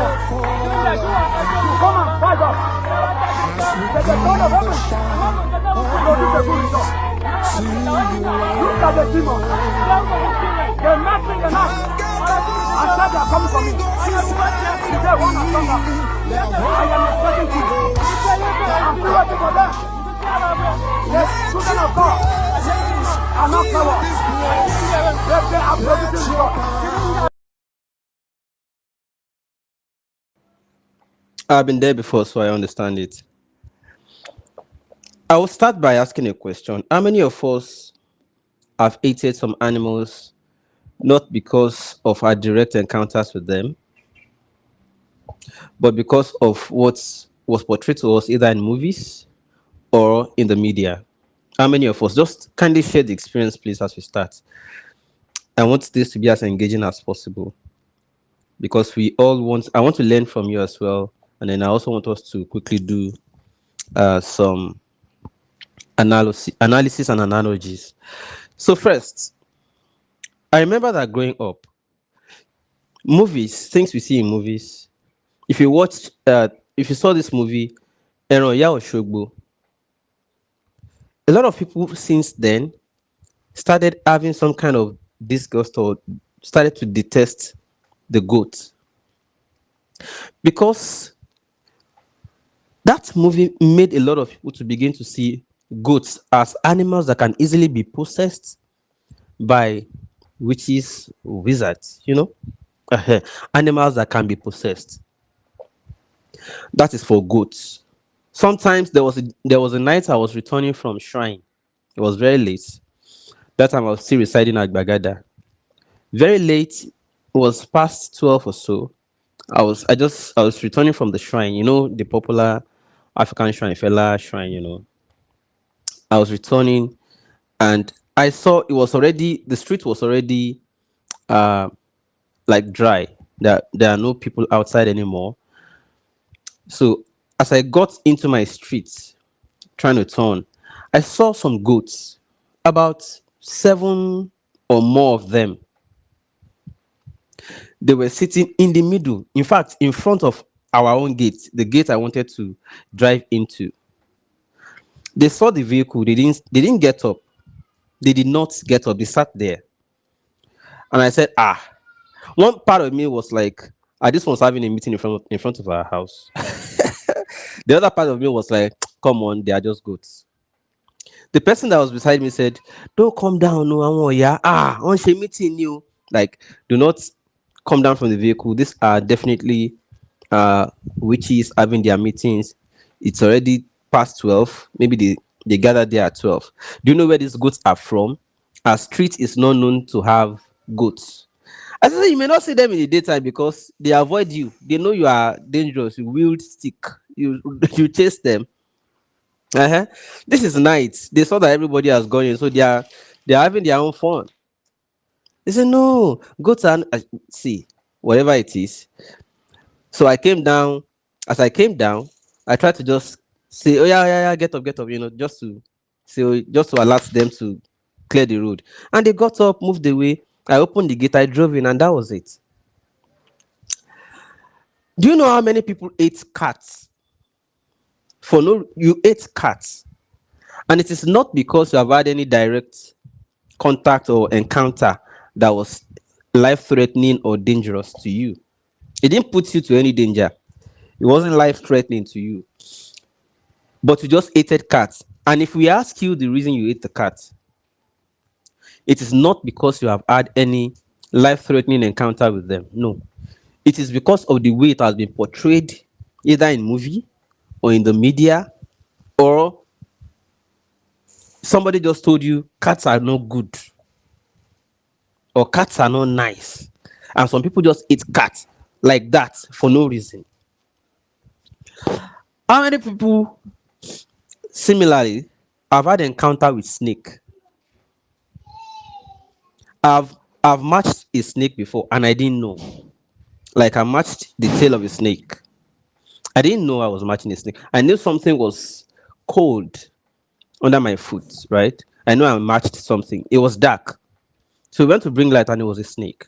come and fight us. That the God of heaven will produce a good result. Look at the demon. They're nothing the night. I said they're coming for me. Today one has come up. I am expecting to. I'm still waiting for them. The children of God are not cowards. They are producing results. I've been there before, so I understand it. I will start by asking a question. How many of us have hated some animals not because of our direct encounters with them, but because of what was portrayed to us either in movies or in the media? How many of us? Just kindly share the experience, please, as we start. I want this to be as engaging as possible because I want to learn from you as well. And then I also want us to quickly do some analysis and analogies. So first, I remember that growing up, things we see in movies. If you saw this movie, Ẹran Ìyá Òṣogbo, a lot of people since then started having some kind of disgust or started to detest the goat because that movie made a lot of people to begin to see goats as animals that can easily be possessed by witches, wizards, animals that can be possessed. That is for goats. Sometimes there was a night I was returning from shrine. It was very late. That time I was still residing at Bagada. Very late. It was past 12 or so. I was returning from the shrine, the popular African shrine, Fela shrine, I was returning and I saw the street was already like dry. There are no people outside anymore. So as I got into my street trying to turn, I saw some goats, about 7 or more of them. They were sitting in the middle, in fact, in front of our own gate, the gate I wanted to drive into. They saw the vehicle, they didn't get up. They did not get up, they sat there. And I said, one part of me was like, this one's having a meeting in front of our house. The other part of me was like, come on, they are just goats. The person that was beside me said, don't come down, no, on she meeting you. Like, do not come down from the vehicle. These are definitely witches having their meetings. It's already past 12. Maybe they gathered there at 12. Do you know where these goats are from? Our street is not known to have goats. I said, you may not see them in the daytime because they avoid you. They know you are dangerous. You wield stick. You chase them. This is night. They saw that everybody has gone in, so they are having their own fun. They said, no, goats are see whatever it is. So I came down. As I came down, I tried to just say, oh yeah, get up, just to alert them to clear the road. And they got up, moved away. I opened the gate, I drove in, and that was it. Do you know how many people ate cats? You ate cats. And it is not because you have had any direct contact or encounter that was life-threatening or dangerous to you. It didn't put you to any danger. It wasn't life-threatening to you. But you just ate cats. And if we ask you the reason you ate the cat, it is not because you have had any life-threatening encounter with them. No. It is because of the way it has been portrayed, either in movie or in the media, or somebody just told you cats are not good or cats are not nice. And some people just eat cats like that for no reason. How many people similarly have had encounter with snake? I've matched a snake before and I didn't know. Like I matched the tail of a snake. I didn't know I was matching a snake. I knew something was cold under my foot, right? I know I matched something. It was dark. So we went to bring light and it was a snake.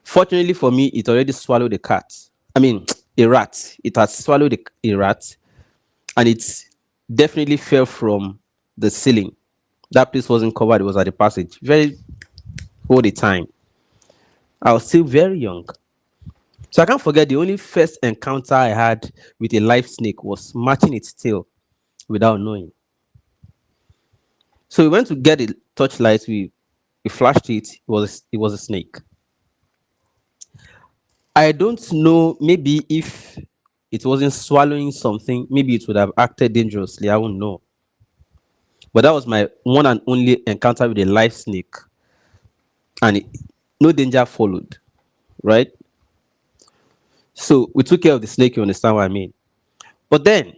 Fortunately for me, it already swallowed a cat. I mean, a rat. It has swallowed a rat, and it definitely fell from the ceiling. That place wasn't covered, it was at the passage. Very all the time. I was still very young. So I can't forget the only first encounter I had with a live snake was matching its tail without knowing. So we went to get a torchlight, we flashed it, it was a snake. I don't know, maybe if it wasn't swallowing something, maybe it would have acted dangerously. I won't know. But that was my one and only encounter with a live snake, and no danger followed, right? So we took care of the snake, you understand what I mean? But then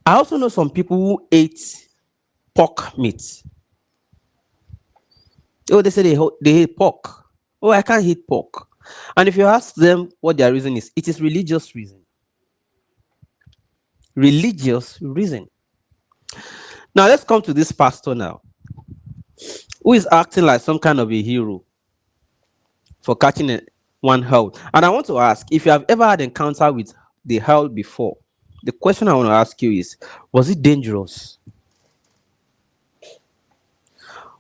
I also know some people who ate pork meat. Oh, they say they hate pork. Oh, I can't eat pork. And if you ask them what their reason is, it is religious reason. Religious reason. Now let's come to this pastor now, who is acting like some kind of a hero for catching one hell. And I want to ask if you have ever had encounter with the hell before. The question I want to ask you is, was it dangerous?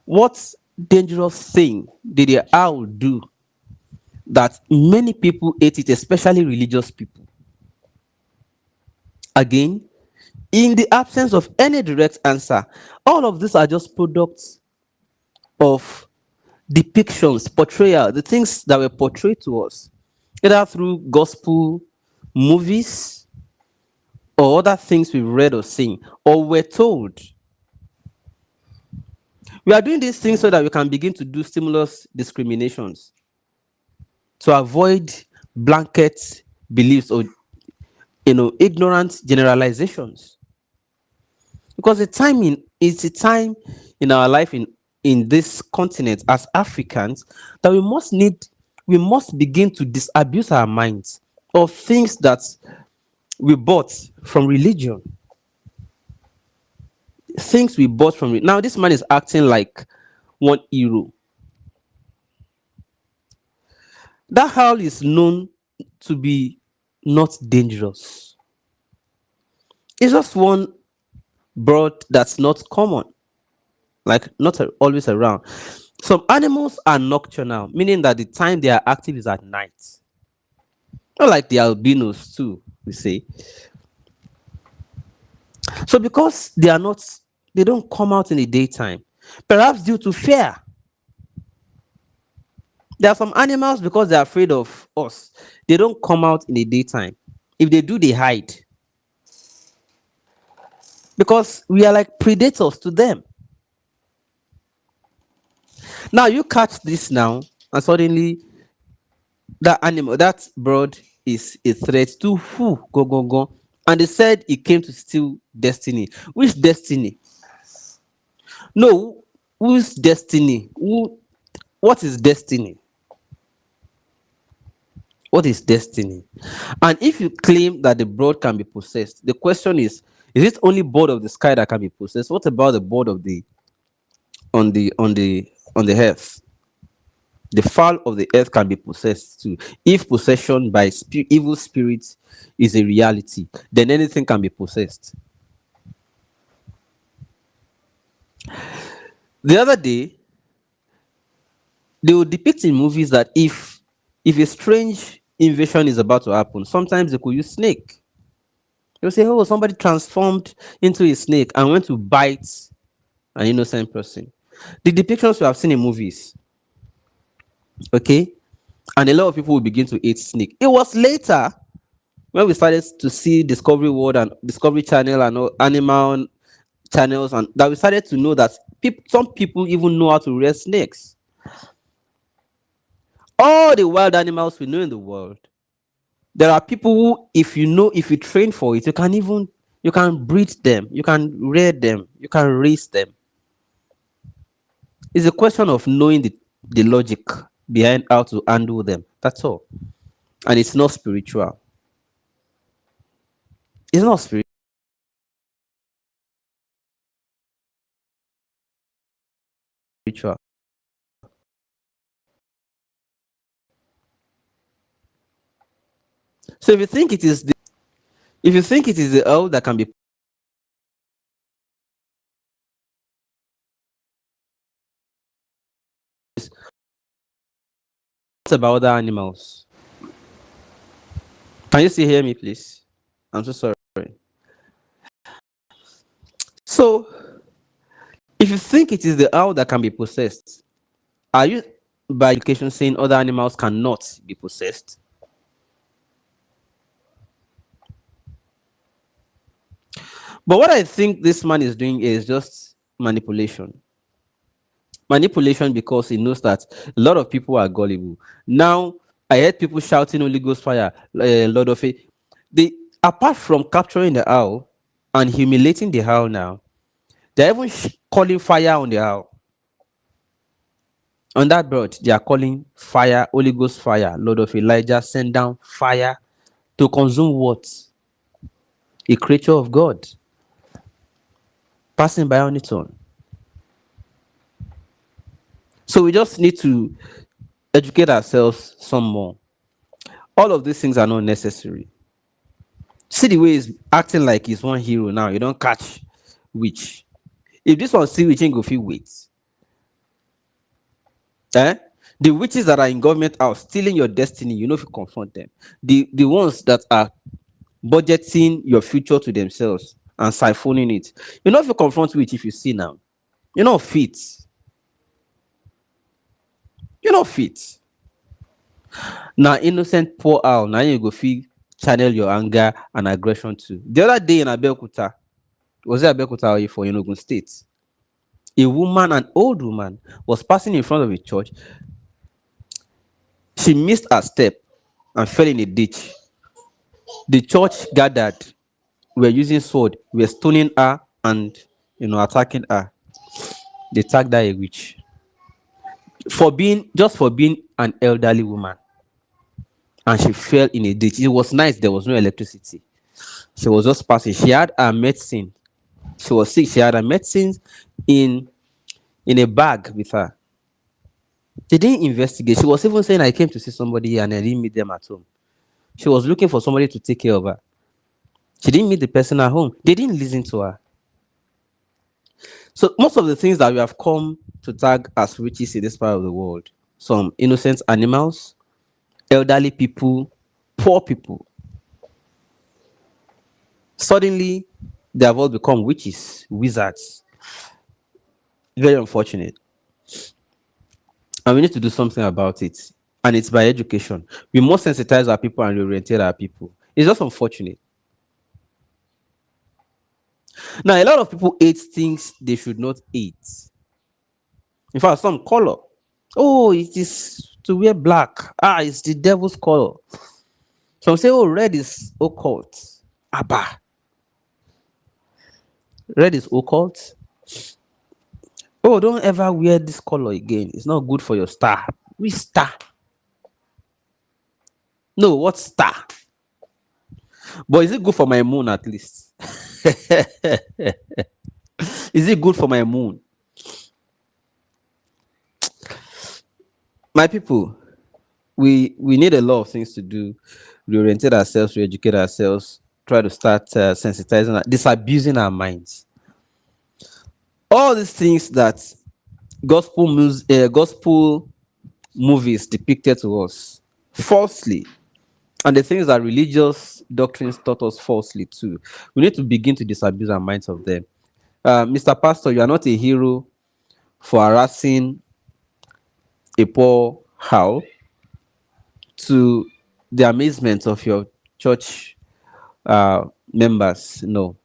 What dangerous thing did the owl do that many people ate it, especially religious people? Again, in the absence of any direct answer, all of these are just products of depictions, portrayal, the things that were portrayed to us, either through gospel movies or other things we've read or seen or were told. We are doing these things so that we can begin to do stimulus discriminations to avoid blanket beliefs or ignorant generalizations. Because the timing is a time in our life in this continent as Africans that we must begin to disabuse our minds of things that we bought from religion. Things we bought from now. This man is acting like one hero. That howl is known to be not dangerous. It's just one bird that's not common, like not always around. Some animals are nocturnal, meaning that the time they are active is at night. Not like the albinos too, we say. So because they don't come out in the daytime, perhaps due to fear. There are some animals because they're afraid of us. They don't come out in the daytime. If they do, they hide. Because we are like predators to them. Now you catch this now, and suddenly that animal, that bird is a threat to who? Go, go, go. And they said he came to steal destiny. Which destiny? No, whose destiny? What is destiny? What is destiny? And if you claim that the bird can be possessed, the question is it only bird of the sky that can be possessed? What about the bird of the on the earth? The fowl of the earth can be possessed too. If possession by evil spirits is a reality, then anything can be possessed. The other day, they will depict in movies that if a strange invasion is about to happen, sometimes they could use snake. They'll say, "Oh, somebody transformed into a snake and went to bite an innocent person." The depictions we have seen in movies, okay, and a lot of people will begin to eat snake. It was later when we started to see Discovery World and Discovery Channel and all animal channels, and that we started to know that some people even know how to rear snakes. All the wild animals we know in the world, there are people who, if you train for it, you can breed them, you can rear them, you can raise them. It's a question of knowing the logic behind how to handle them. That's all. And it's not spiritual. It's not spiritual. So if you think it is the owl that can be what about other animals? Can you still hear me, please? I'm so sorry. So if you think it is the owl that can be possessed, are you by education saying other animals cannot be possessed? But what I think this man is doing is just manipulation. Manipulation because he knows that a lot of people are gullible. Now, I heard people shouting Holy Ghost fire, Lord of it. They, apart from capturing the owl and humiliating the owl now, they're even calling fire on the owl. On that bird, they are calling fire, Holy Ghost fire, Lord of Elijah, send down fire to consume what? A creature of God passing by on its own. So we just need to educate ourselves some more. All of these things are not necessary. See the way he's acting like he's one hero now. You don't catch witch. If this one see witch, ain't go feel wait. Eh? The witches that are in government house stealing your destiny, you know if you confront them. The ones that are budgeting your future to themselves and siphoning it. You know if you confront witch if you see now. You're not fit. You're not fit. Now innocent poor owl. Now you go feel channel your anger and aggression too. The other day in Abeokuta, was it Abeokuta or for Enugu State? A woman, an old woman, was passing in front of a church. She missed her step and fell in a ditch. The church gathered, were using sword, were stoning her and attacking her. They tagged her a witch for being an elderly woman, and she fell in a ditch. It was nice, there was no electricity. She was just passing. She had her medicine. She was sick. She had her medicines in a bag with her. They didn't investigate. She was even saying, I came to see somebody and I didn't meet them at home. She was looking for somebody to take care of her. She didn't meet the person at home. They didn't listen to her. So most of the things that we have come to tag as witches in this part of the world, some innocent animals, elderly people, poor people, suddenly they have all become witches, wizards. Very unfortunate. And we need to do something about it. And it's by education. We must sensitize our people and reorientate our people. It's just unfortunate. Now, a lot of people eat things they should not eat. In fact, some color. Oh, it is to wear black. Ah, it's the devil's color. Some say, oh, red is occult. Abba. Red is occult. Oh, don't ever wear this color again. It's not good for your star. Which star? No, what star? But is it good for my moon at least? Is it good for my moon? My people, we need a lot of things to do. Reorientate ourselves, re-educate ourselves, try to start sensitizing, disabusing our minds. All these things that gospel movies depicted to us falsely, and the things that religious doctrines taught us falsely too. We need to begin to disabuse our minds of them. Mr. Pastor, you are not a hero for harassing a poor owl to the amazement of your church members. No.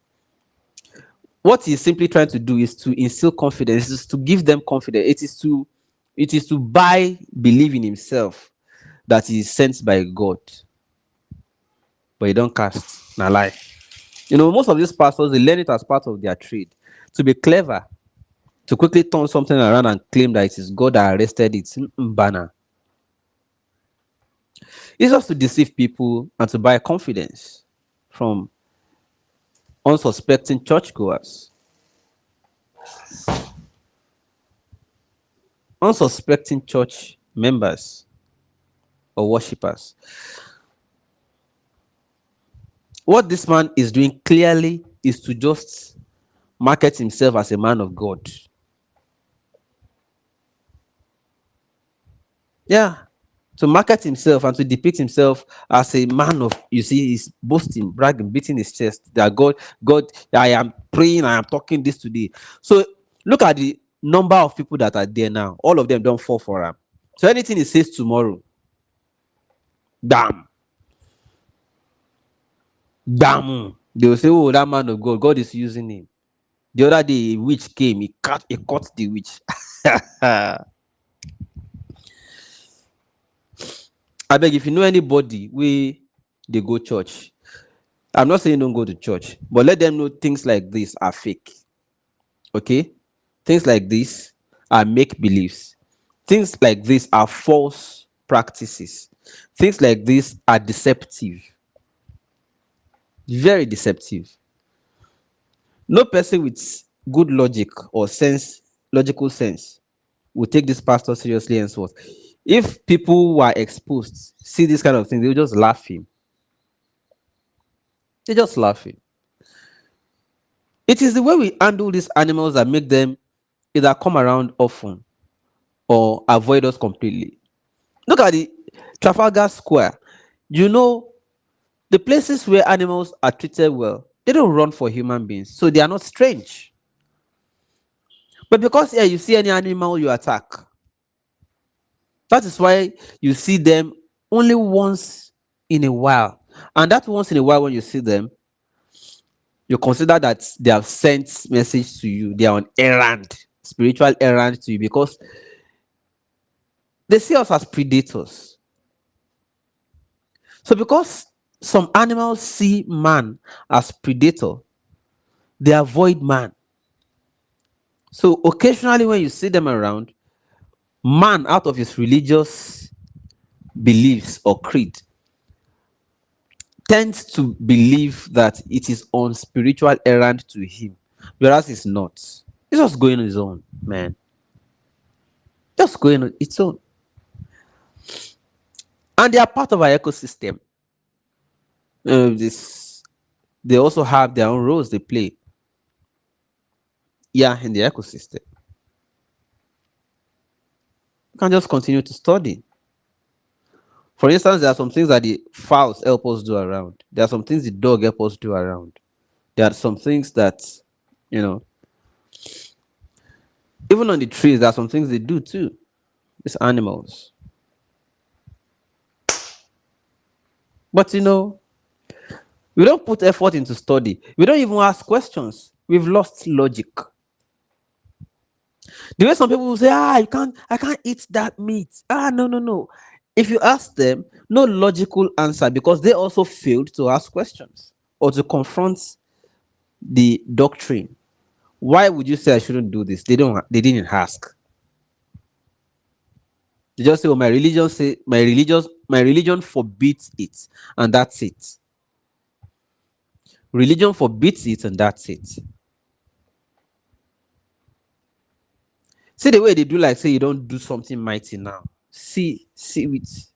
What he's simply trying to do is to instill confidence, is to give them confidence. It is to buy believe in himself that he is sent by God. But he don't cast. Now lie. Most of these pastors, they learn it as part of their trade. To be clever, to quickly turn something around and claim that it is God that arrested it. Banner. It's just to deceive people and to buy confidence from unsuspecting churchgoers. Unsuspecting church members or worshippers. What this man is doing clearly is to just market himself as a man of God. Yeah. To market himself and to depict himself as a man of, you see, he's boasting, bragging, beating his chest that God, I am praying, I am talking this today. So look at the number of people that are there now. All of them don't fall for him. So anything he says tomorrow, damn, damn, they will say, oh, that man of God, God is using him. The other day, a witch came, he caught the witch. I beg, if you know anybody we they go church, I'm not saying don't go to church, but let them know things like this are fake. Okay? Things like this are make beliefs. Things like this are false practices. Things like this are deceptive. Very deceptive. No person with good logic or sense, logical sense, will take this pastor seriously and so on. If people who are exposed see this kind of thing, they'll just laugh him. They just laugh him. It is the way we handle these animals that make them either come around often or avoid us completely. Look at the Trafalgar Square. You know, the places where animals are treated well, they don't run for human beings, so they are not strange. But because here you see any animal you attack, that is why you see them only once in a while. And that once in a while, when you see them, you consider that they have sent message to you. They are on errand, spiritual errand to you, because they see us as predators. So because some animals see man as predator, they avoid man. So occasionally when you see them around, man, out of his religious beliefs or creed, tends to believe that it is on spiritual errand to him, whereas it's not. It's just going on his own, man. Just going on its own. And they are part of our ecosystem. They also have their own roles they play. Yeah, in the ecosystem. You can just continue to study. For instance, there are some things that the fowls help us do around. There are some things the dog help us do around. There are some things that, you know, even on the trees, there are some things they do too. These animals. But you know, we don't put effort into study. We don't even ask questions. We've lost logic. The way some people will say, I can't eat that meat. No. If you ask them, no logical answer, because they also failed to ask questions or to confront the doctrine. Why would you say I shouldn't do this? They didn't ask. They just say, oh, my religion forbids it, and that's it. Religion forbids it, and that's it. See the way they do, like say you don't do something mighty now. See with